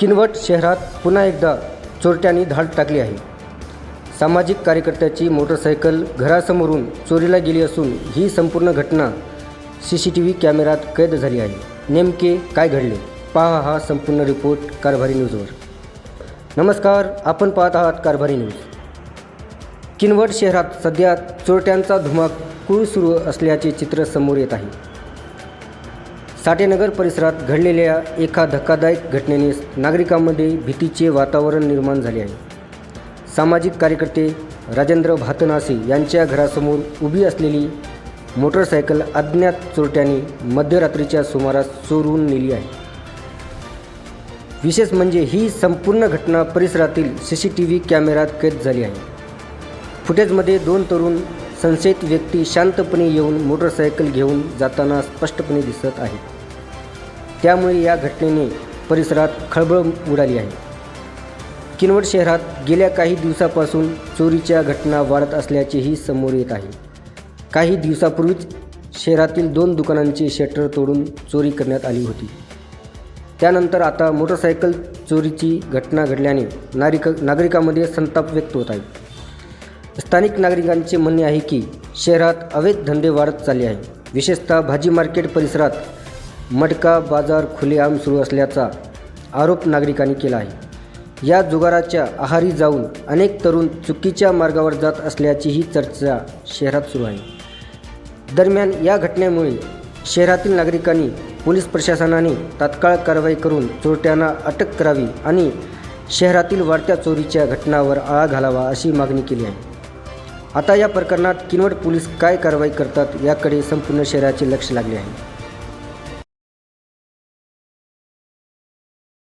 किनवट शहरात पुन्हा एकदा चोरट्यांनी धाड टाकली आहे. सामाजिक कार्यकर्त्याची मोटरसायकल घरासमोरून चोरीला गेली असून ही संपूर्ण घटना CCTV कॅमेऱ्यात कैद झाली आहे. नेमके काय घडले पहा हा संपूर्ण रिपोर्ट कारभारी न्यूजवर. नमस्कार, आपण पाहत आहात कारभारी न्यूज. किनवट शहरात सध्या चोरट्यांचा धुमाकूळ सुरू असल्याचे चित्र समोर येत आहे. साठेनगर परिसरात घडलेल्या एका धक्कादायक घटनेने नागरिकांमध्ये भीतीचे वातावरण निर्माण झाले आहे. सामाजिक कार्यकर्ते राजेंद्र भातनासे यांच्या घरासमोर उभी असलेली मोटरसायकल अज्ञात चोरट्यांनी मध्यरात्रीच्या सुमारास चोरून नेली आहे. विशेष म्हणजे ही संपूर्ण घटना परिसरातील CCTV कॅमेऱ्यात कैद झाली आहे. फुटेजमध्ये दोन तरुण संशयित व्यक्ती शांतपणे येऊन मोटरसायकल घेऊन जाताना स्पष्टपणे दिसत आहेत. त्यामुळे या घटनेने परिसरात खळबळ उडाली आहे. किनवट शहरात गेल्या काही दिवसापासून चोरीच्या घटना वाढत असल्याचेही समोर येत आहे. काही दिवसापूर्वीच शहरातील 2 दुकानांची शटर तोडून चोरी करण्यात आली होती. त्यानंतर आता मोटरसायकल चोरीची घटना घडल्याने नागरिकांमध्ये संताप व्यक्त होत आहे. स्थानिक नागरिकांचे म्हणणे आहे की शहरात अवैध धंदे वाढत चालले आहे. विशेषतः भाजी मार्केट परिसरात मटका बाजार खुलेआम सुरू असल्याचा आरोप नागरिकांनी केला आहे. या जुगाराच्या आहारी जाऊन अनेक तरुण चुकीच्या मार्गावर जात असल्याचीही चर्चा शहरात सुरू आहे. दरम्यान या घटनेमुळे शहरातील नागरिकांनी पोलीस प्रशासनाने तात्काळ कारवाई करून चोरट्यांना अटक करावी आणि शहरातील वाढत्या चोरीच्या घटनांवर आळा घालावा अशी मागणी केली आहे. आता या प्रकरणात किनवट पोलीस काय कारवाई करतात याकडे संपूर्ण शहराचे लक्ष लागले आहे.